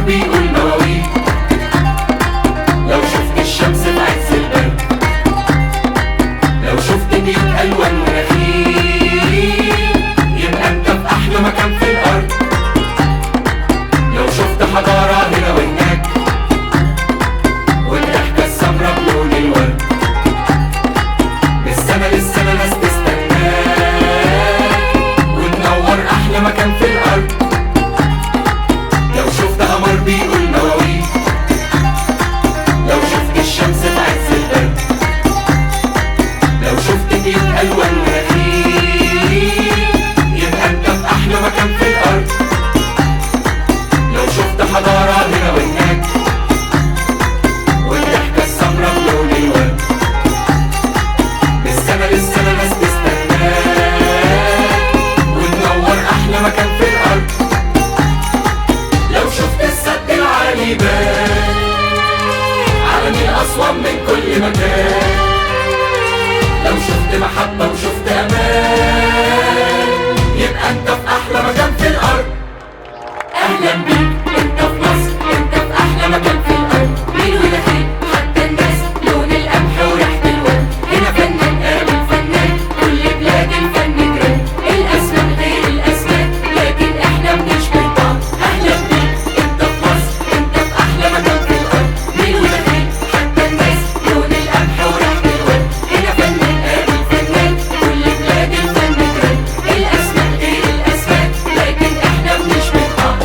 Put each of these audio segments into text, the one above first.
بيقول مواويل. لو شفت الشمس في عز البرد، لو شفت مية ألوان مناخير، يبقى انت في أحلى مكان في الأرض. لو شفت حضارة هنا وهناك، والضحكة السمرا بلون الورد، من السما للسما ناس تستناك، وتنور أحلى مكان في الأرض. لو شفت قمر بيقول مواويل، لو شفت الشمس في عز البرد، لو شفت مية ألوان مناخير، يبقى انت في أحلى مكان في الأرض. لو شفت حضارة هنا وهناك، والضحكة السمرا بلون الورد، من السما للسما ناس تستناك، وتنور أحلى مكان في الأرض. لو شفت السد العالي بان على نيل أسوان من كل مكان، لو شفت محبة وشفت أمان، يبقى انت في أحلى مكان في الأرض. أهلا بيك انت في مصر، انت في أحلى مكان في الأرض. مين ونخيل حتى الناس، لون القمح وريحة الورد. هنا فنان قابل فنان، كل بلاد الفن جران. الأسماء غير الأسماء، لكن احنا بنشبه بعض. أهلا بيك انت في مصر، انت في أحلى مكان في الأرض. مين ونخيل حتى الناس، لون القمح وريحة الورد. هنا فنان قابل فنان، كل بلاد الفن جران. الأسماء غير الأسماء، لكن احنا بنشبه بعض.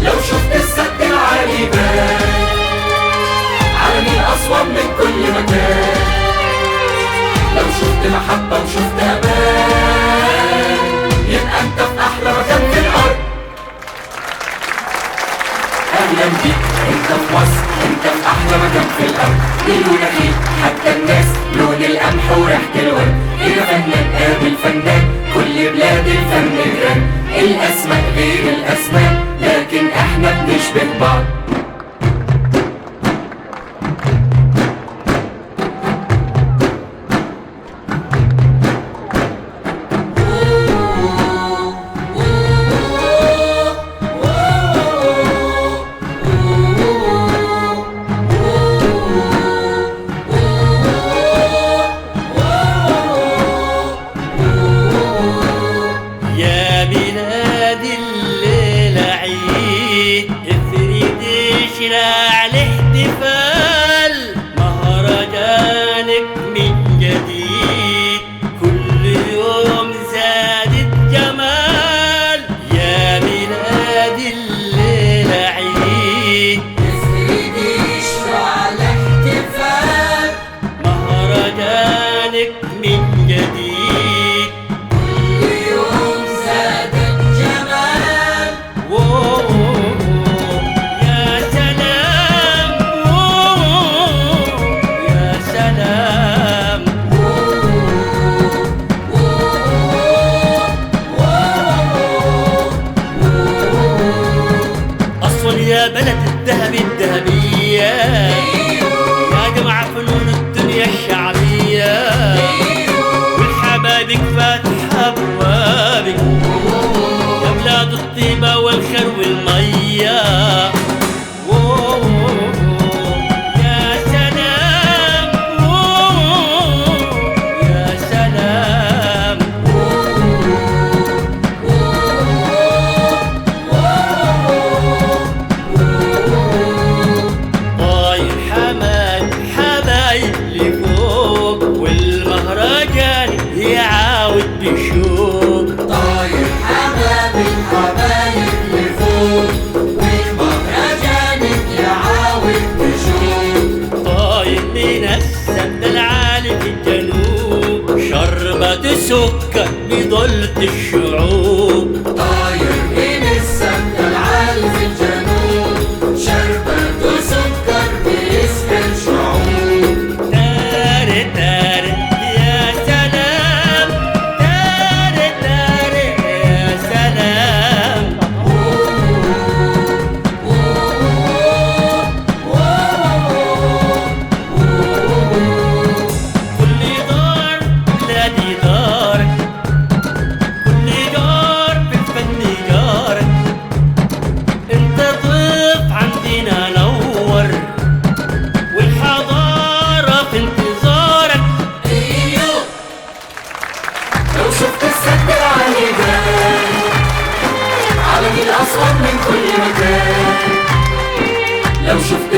لو شفت السد العالي بان على نيل أسوان من كل مكان، لو شفت محبة وشفت أمان، يبقى انت في أحلى مكان في الأرض. أهلا بيك انت في مصر، انت في أحلى مكان في الأرض. نيل ونخيل حتى الناس، لون القمح وريحة الورد. هنا فنان قابل فنان، كل بلاد الفن جيران. الأسماء غير الأسماء، لكن احنا بنشبه بعض. يا بلاد الليلة عيد، افرد شراع الاحتفال. مهرجانك من جديد، كل يوم زادت جمال. يا بلاد الليلة عيد، افرد شراع الاحتفال. مهرجانك من جديد، يوم زادت جمال. يا سلام، يا سلام. أصل يا بلد الذهب الذهبية، يا جماعة فنون الدنيا الشعبية، والحبايبك فاتحة أبوابك، يا بلاد الطيبة والخير والمية. يا سلام، يا سلام. طاير حماي حبايب لفوق، والمهرجان يعاود بشوق. طاير حبايب الحبايب لفوق، والمهرجان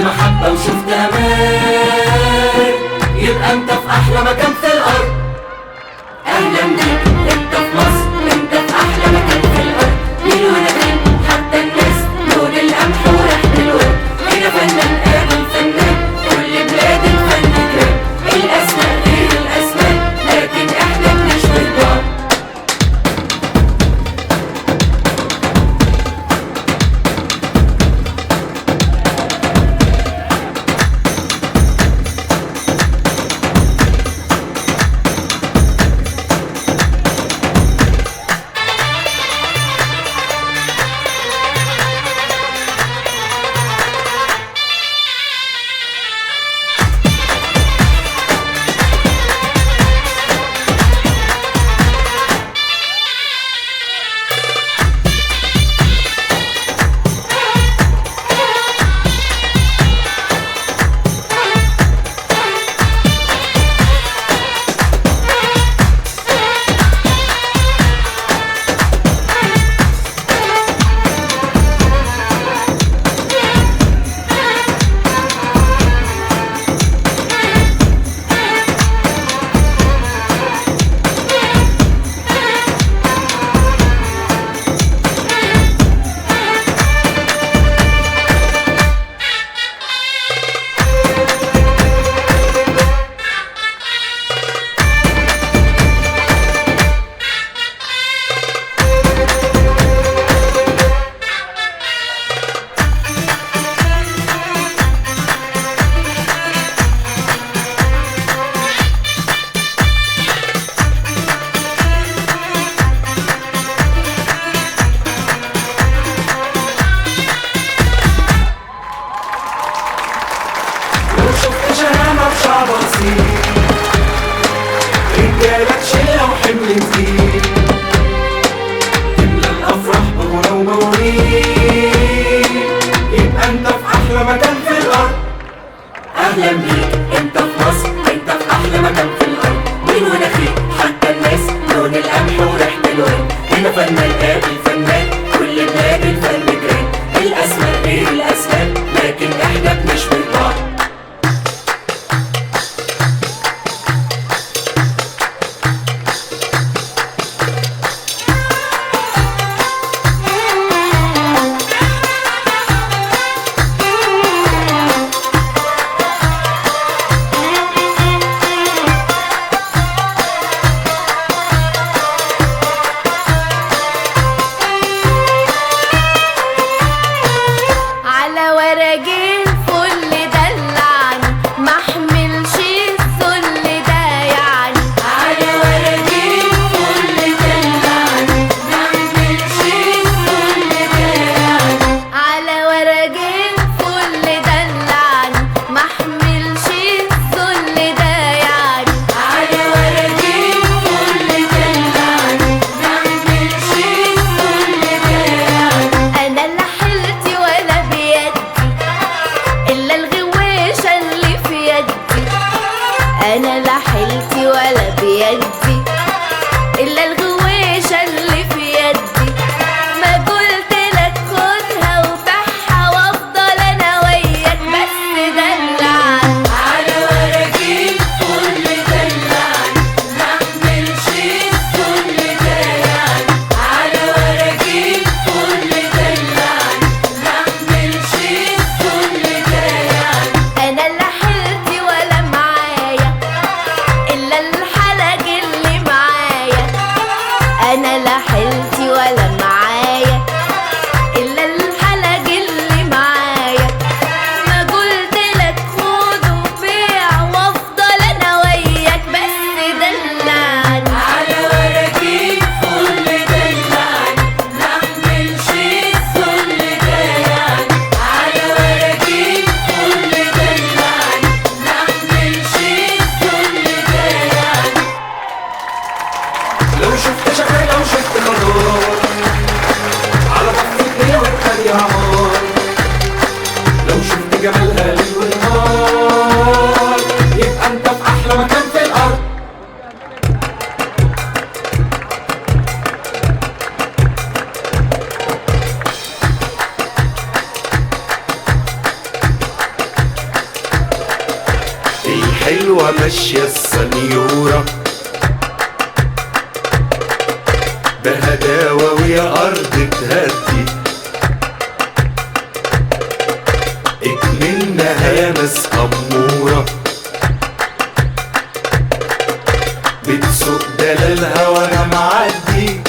محبة وشفت أمان، يبقى انت في أحلى مكان في الأرض. أهلا بيك انت في مصر، انت في أحلى مكان في الأرض. مين ونبيل حتى الناس لون القمح وريحة الورد. هنا فنان قابل فنان، كل بلاد الفن جرام. الأسماء غير الأسماء لكن احنا بنشبه بعض. شعب أصيل، رجالك شلة وحمل تقيل، تملى الأفراح بغنى ومواويل، يبقى أنت في أحلى مكان في الأرض. أهلا بيك أنت في مصر، أنت في أحلى مكان في الأرض. مين ونخيل حتى الناس لون القمح وريحة الورد. هنا فنان قابل فنان، كل بلاد الفن جرام. الأسماء غير الأسماء لكن إحنا بنشبه بعض. ماشية السنيورة بهداوة ويا أرض تهدي اكملناها يا ناس أمورة بتسوق دلالها وانا معدي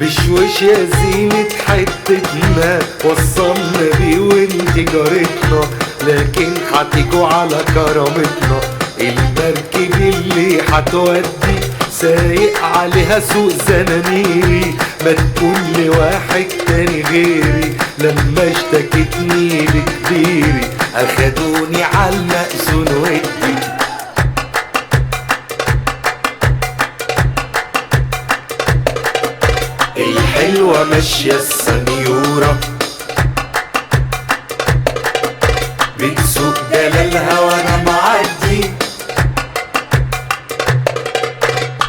بشوش يا زينة حتتنا وصلنا بيه وانت جارتنا لكن هتيجوا على كرامتنا المركب اللي هتودي سايق عليها سوق زنانيري ما تكون لواحد تاني غيري لما اشتكتني لكبيري اخدوني عالمأذون ودي الحلوة ماشية السنيورة بتسوق دلالها وانا معدي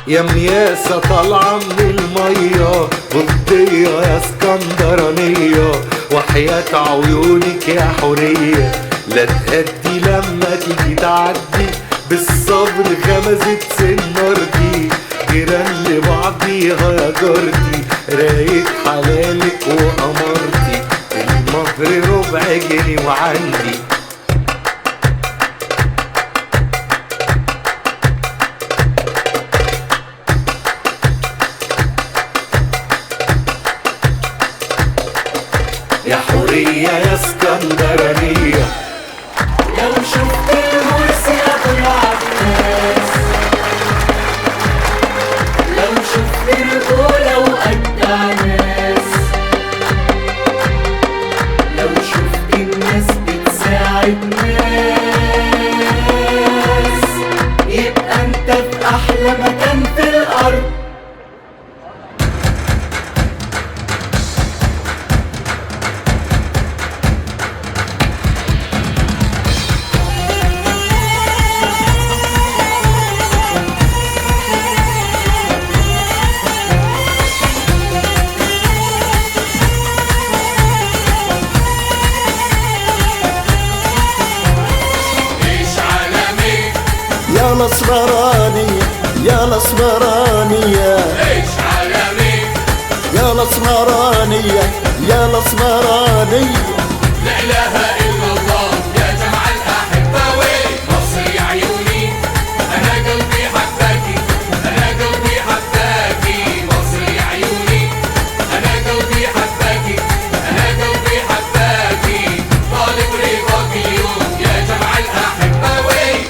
يا مياسة طالعة من المية بطية يا اسكندرانية وحياة عيونك يا حورية لا تهدي لما تيجي تعدي بالصبر غمزت سنار دي جيران لبعضيها يا جارتي رايق حلالك وقمرتي المهر ربع جنيه وعندي يا حورية يا اسكندرانية لو شفت المرسي ابو العباس لو شفت الغولة وأجدع ناس لو شفت الناس بتساعد ناس يبقى انت في احلى مكان في الارض يا الاسمرانية يا الاسمرانية عيش عالمي يا الاسمرانية يا الاسمرانية لا اله الا الله يا جمع الاحباوي مصر يا عيوني انا قلبي حباكي انا قلبي حباكي مصر يا عيوني انا قلبي حباكي انا قلبي حباكي طالب رضاك اليوم يا جمع الاحباوي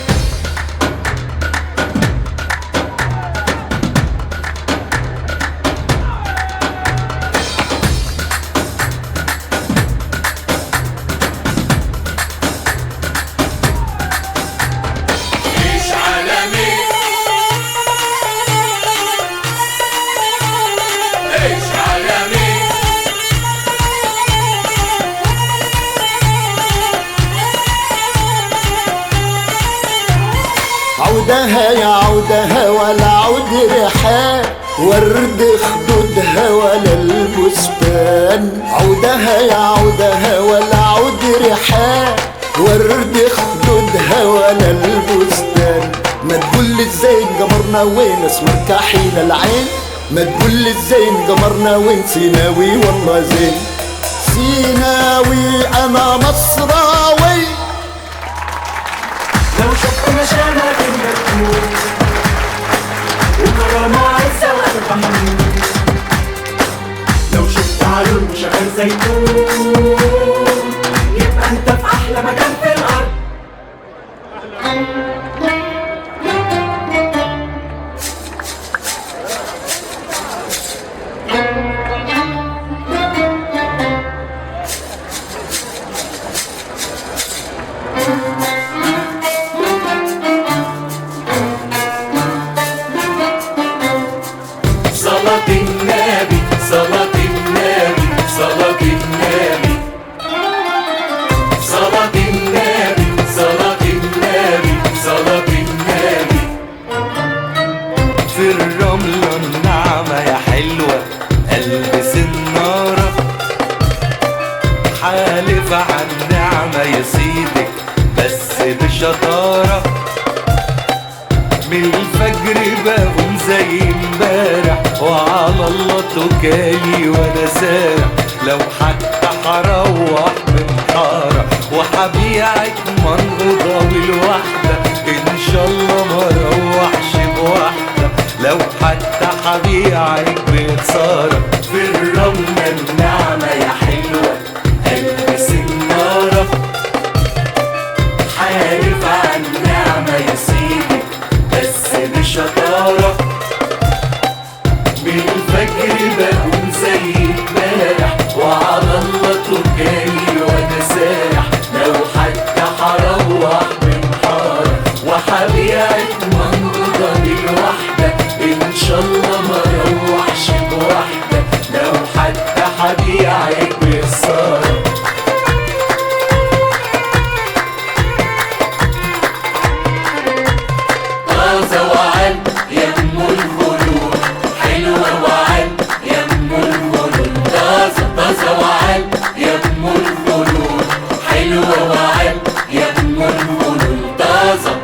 عيش عالمي عيش عالمي عودها يا عودها ولا عود ريحان ورد خدودها ولا البستان عودها يا عودها ولا عود ريحان ورد خدودها ولا البستان ما تقول ازاي قمرنا وين اسمر كحيل العين ما تقول ازاي قمرنا وين سيناوي والله زين سيناوي انا مصراوي لو شفت مشانك المكتوب وكرامة عزة وقلب حنون لو شفت عيون وشغال زيتون يبقى انت في احلى مكان في الارض صلاة النبي صلاة النبي صلاة النبي صلاة النبي صلاة النبي صلاة النبي في الرملة الناعمة يا حلوة قلب سنارة حالف عن نعمة يا سيدك بس بشطارة من الفجر بقوم زي امبارح وعلى الله توكالي وانا سارح لو حتى هروح من حارة وحبيعك منقضة بالوحدة ان شاء الله ما روحش بواحدة لو حتى هبيعك بخسارة في الرملة الناعمة يا حلوة قلب سنارة حارف عن نعمة يا سيدي بس بشطارة من الفجر بقوم زي امبارح وعلى الله توكالي وانا سارح لو حتى هروح من حارة وحبيعك منقضة بالوحدة ان شاء الله ما روحش بواحدة لو حتى هبيعك بخسارة طازة وعل يم الخلود حلوة وعل يم الخلود طازة وعل يم الخلود حلوة وعل يم الخلود طازة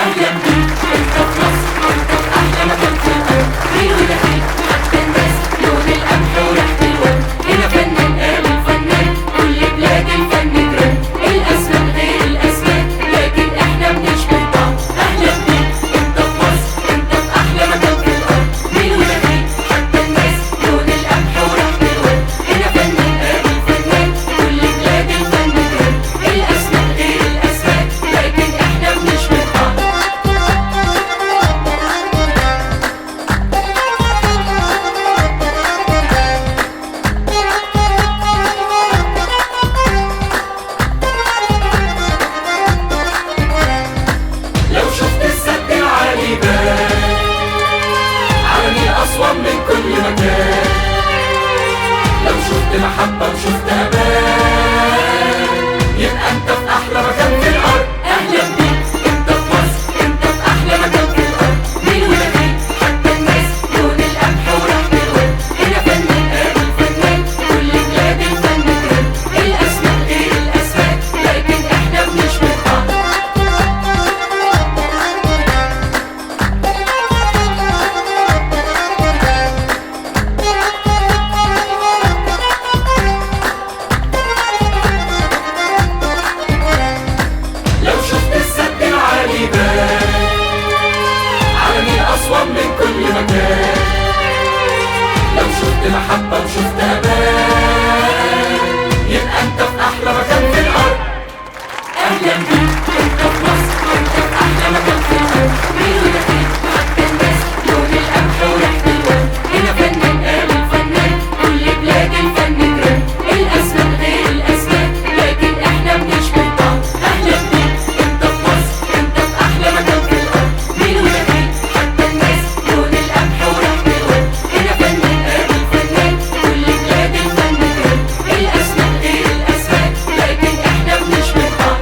أهلا بيك أنت في مصر أنت في أحلى مكان في الأرض مين ونهيك حتى الناس لون القمح وريحة الورد هنا فنان قابل فنان كل بلاد الفن جرام الأسماء غير الأسماء لكن إحنا بنشبه بعض أهلا بيك أنت في مصر أنت في أحلى مكان في الأرض مين ونهيك حتى الناس لون القمح وريحة الورد هنا فنان قابل فنان كل بلاد الفن جرام الأسماء غير الأسماء لكن إحنا بنشبه بعض لو شفت السد العالي بان علني أسوان من كل مكان لو شفت محبة وشفت أمان يبقى أنت في أحلى مكان في الأرض أهلا بيك أنت في مصر أنت في أحلى مكان في الأرض مين ونهيك حتى الناس لون القمح وريحة الورد هنا فنان قابل فنان كل بلاد الفن جرام الأسماء غير الأسماء لكن إحنا بنشبه بعض لو شفت السد العالي بان علني أسوان من كل مكان لو شفت محبة وشفت أمان يبقى أنت في أحلى مكان في الأرض أهلا بيك أنت في مصر أنت في أحلى مكان في الأرض مين ونهيك حتى الناس لون القمح وريحة الورد هنا فنان قابل فنان كل بلاد الفن جرام الأسماء غير الأسماء لكن إحنا بنشبه بعض أهلا بيك أنت في مصر أنت في أحلى مكان في الأرض مين ونهيك حتى الناس لون القمح وريحة الورد هنا فنان قابل فنان كل بلاد الفن جرام الأسماء غير الأسماء لكن إحنا بنشبه بعض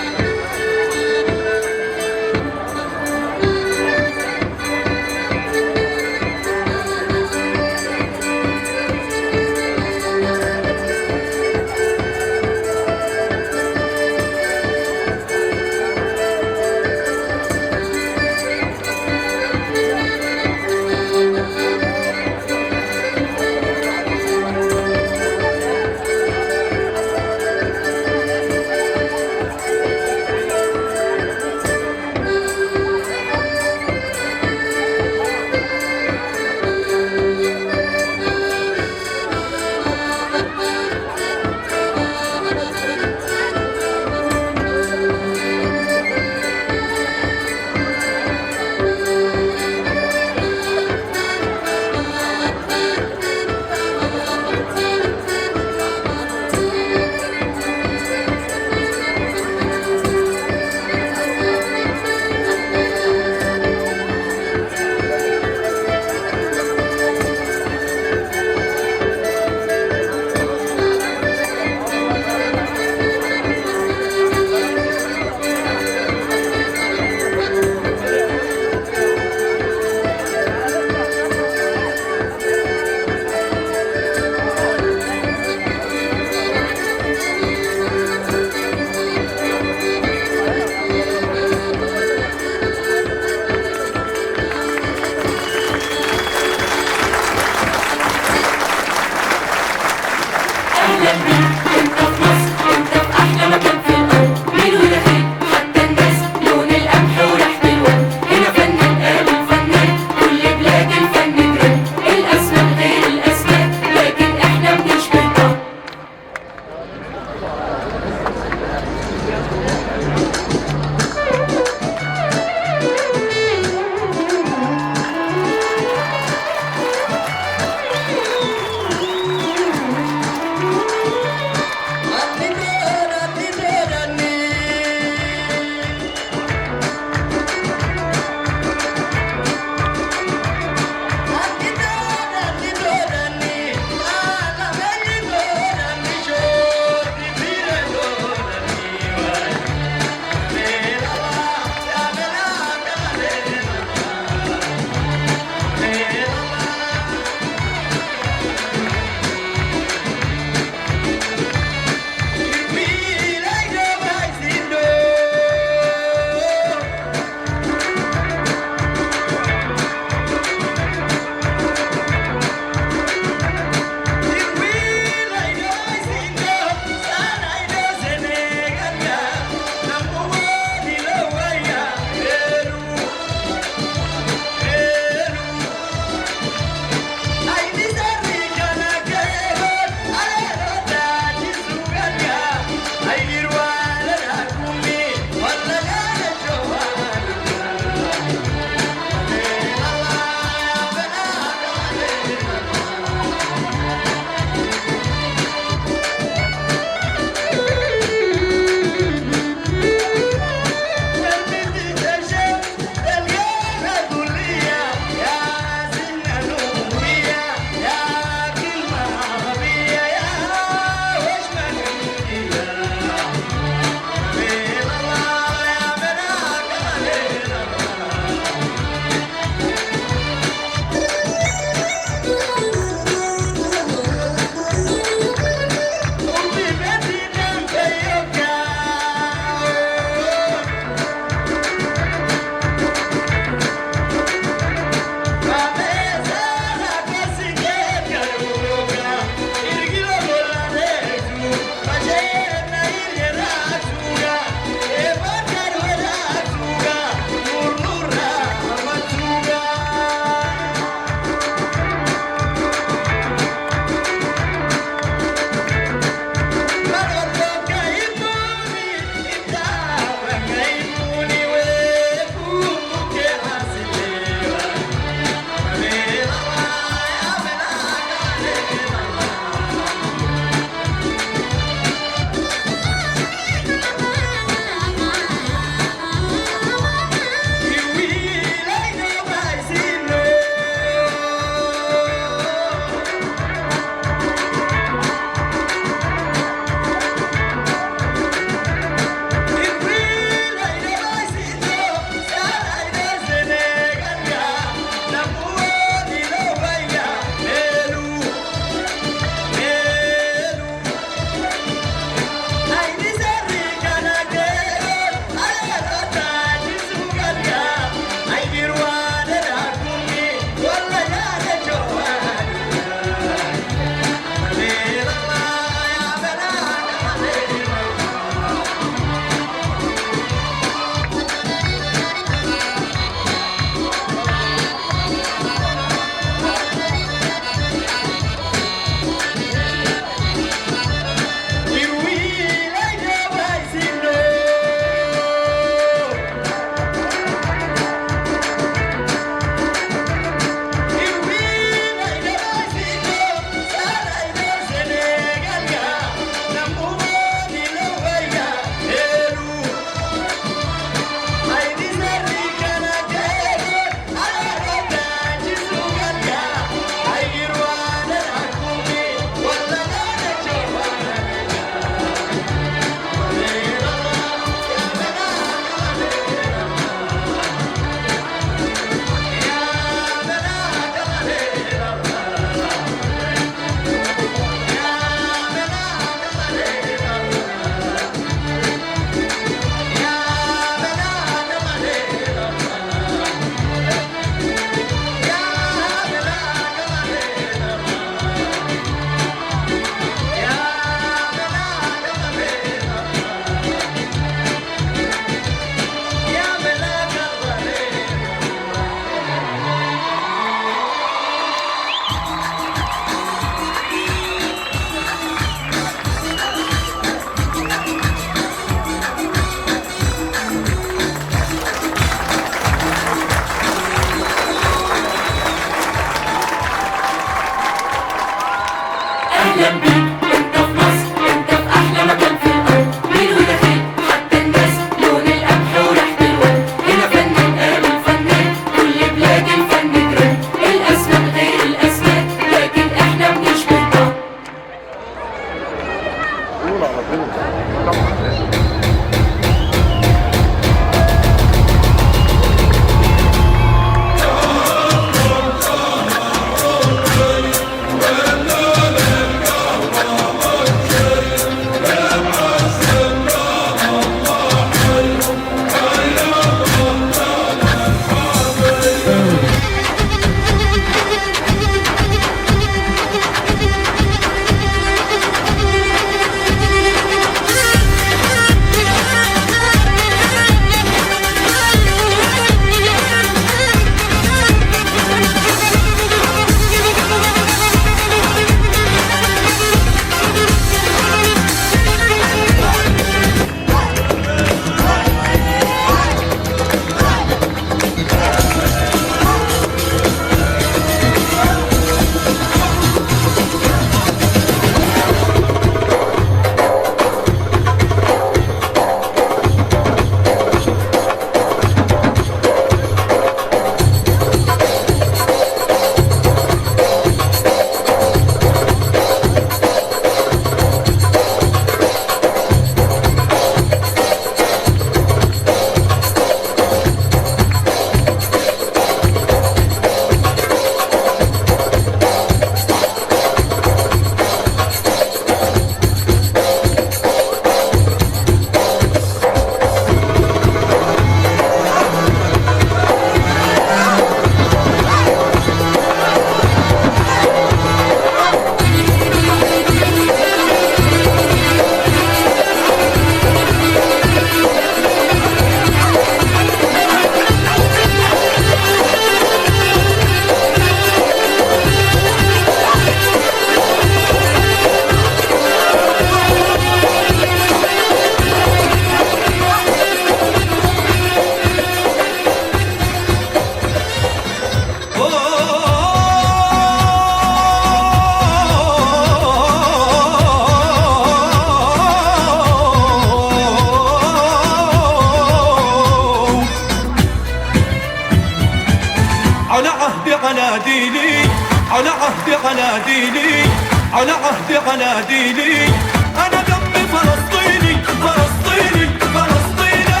على عهدي على ديني، على عهدي على ديني، على عهدي على ديني. أنا دمي فلسطيني فلسطيني فلسطيني،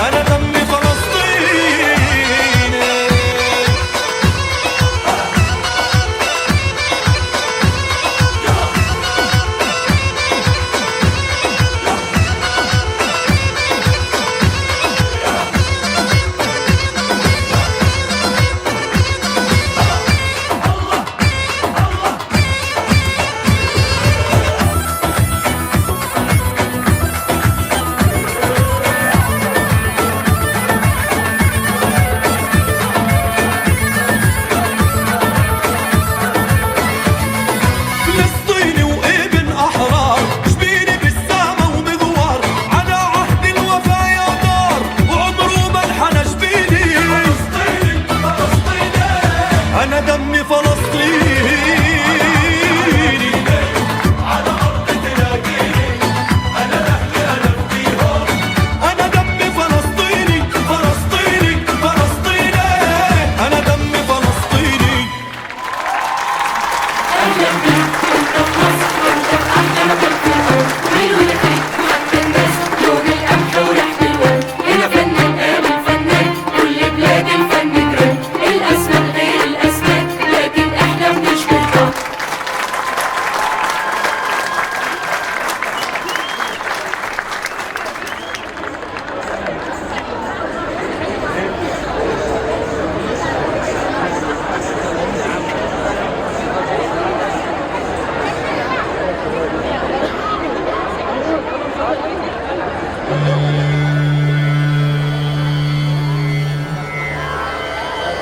أنا دمي فلسطيني. أنا دمي فلسطيني، على أرض تلاقيني، أنا أهلي أنا فيهم. أنا دمي فلسطيني فلسطيني فلسطيني، أنا دمي فلسطيني. أهلا بيك أنت في مصر، أنت في أحلى مكان في الأرض. حلو يا فيك وحتى الناس لون القمح وريحة الورد. هنا فنان قابل فنان، كل بلاد الفن ترند. الأسماء غير الأسماء، لكن إحنا بنشبه بعض.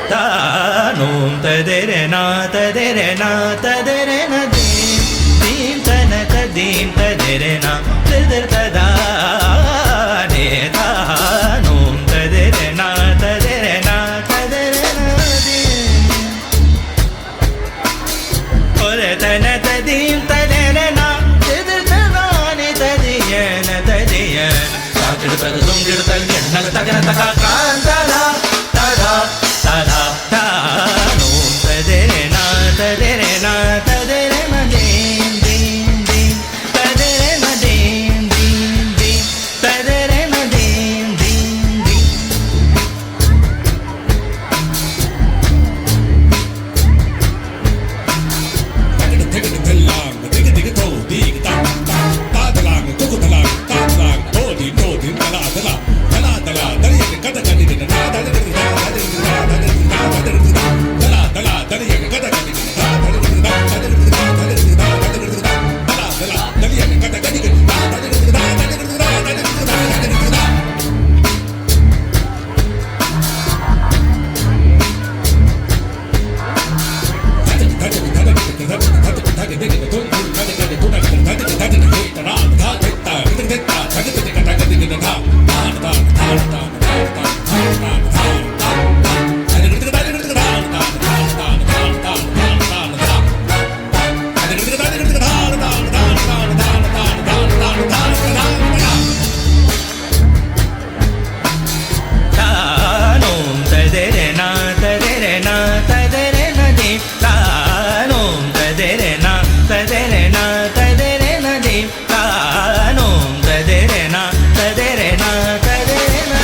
Tanum taderena taderena taderena dim dim tana tadim taderena tader tadane tanum taderena taderena taderena dim ore tana tadim taderena tader tadane tadiyana tadiyana takir tadum gir tadiyana takana takakantala tada tada tanum taderena taderena taderena dim dim dim taderena dim dim dim taderena dim dim dim. Tanum taderena taderena taderena dim tanum taderena taderena taderena dim tanum taderena taderena taderena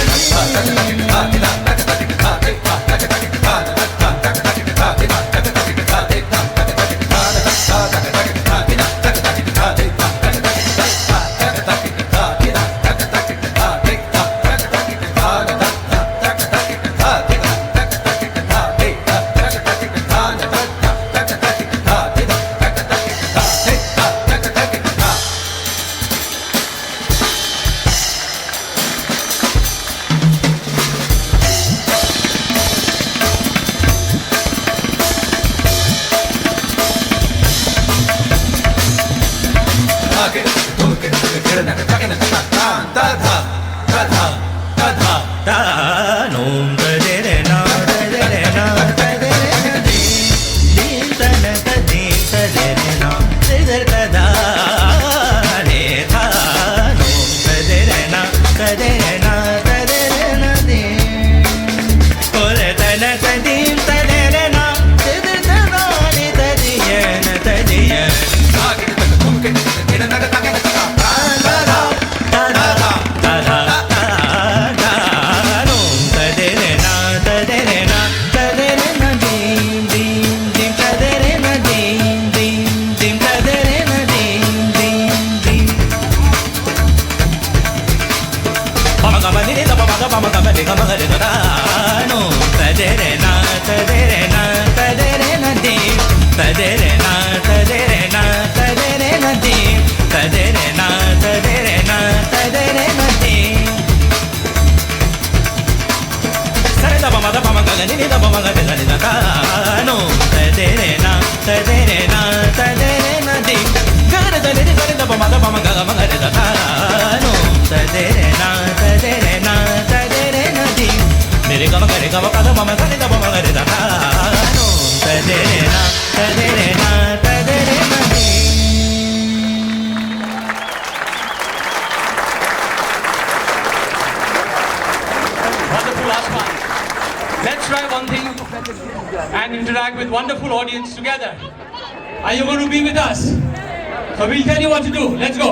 tanum taderena taderena taderena dim dim tana tadim taderena tader tadane tanum taderena taderena taderena dim ore tana tadim taderena تدرنا تدرنا تدرنا دي تدرنا تدرنا تدرنا دي سري دا بما غني دا بما غني دا كانو تدرنا تدرنا تدرنا دي غني دا بما غني دا كانو تدرنا تدرنا تدرنا دي मेरे गम करे गम पद मम करे द मम करे द कानो तदेना तदेना तदेना दी Wonderful last one. Let's try one thing and interact with wonderful audience together. Are you going to be with us? So we'll tell you what to do. Let's go.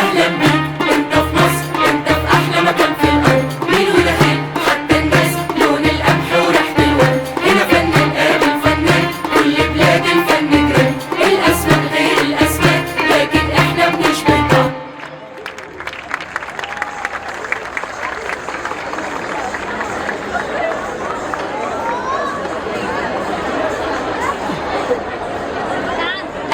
أهلا بيك أنت في مصر، أنت في أحلى مكان في الأرض. مين ودخيل حتى الناس، لون القمح وريحة الورد. هنا فنان قابل فنان، كل بلاد الفن جرام. الأسماء غير الأسماء، لكن إحنا بنشبه بعض.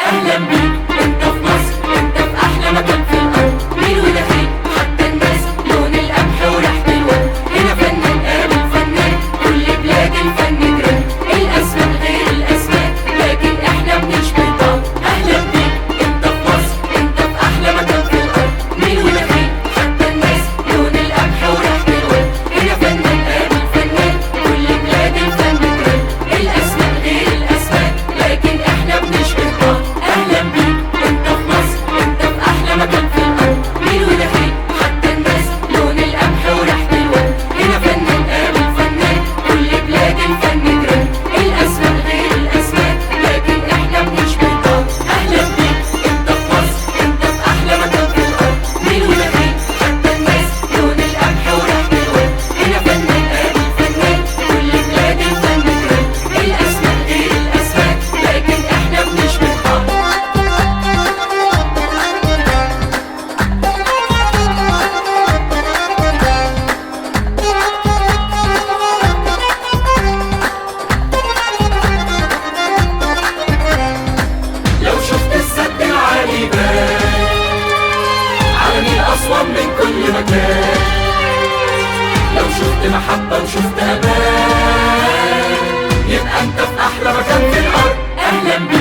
أهلا بيك أنت في مصر، أنت في أحلى مكان في الأرض. مين ودخيل حتى الناس، لون القمح وريحة الورد. هنا فنان قابل فنان، كل بلاد الفن جرام. الأسماء غير الأسماء، لكن إحنا بنشبه بعض. أهلا بيك أنت في مصر، أنت في أحلى مكان في الأرض. مين ودخيل حتى الناس، لون القمح وريحة الورد. هنا فنان قابل فنان، كل بلاد الفن جرام. الأسماء غير الأسماء، لكن إحنا بنشبه بعض. أهلا بيك أنت في مصر، أنت في أحلى مكان في الأرض. مين ودخيل حتى الناس، لون القمح وريحة الورد. هنا فنان قابل فنان، كل بلاد الفن جرام. الأسماء غير الأسماء، لكن إحنا بنشبه بعض. أهلا بيك أنت في مصر، أنت في أحلى مكان في الأرض. مين ودخيل حتى الناس، لون القمح وريحة الورد. هنا فنان قابل فنان، كل بلاد الفن جرام. الأسماء غير الأسماء، لكن إحنا بنشبه بعض. لو شفت السد العالي بان على نيل أسوان من كل مكان. لو شفت محبة وشفت أمان، يبقى أنت في أحلى مكان في الأرض. أهلا بيك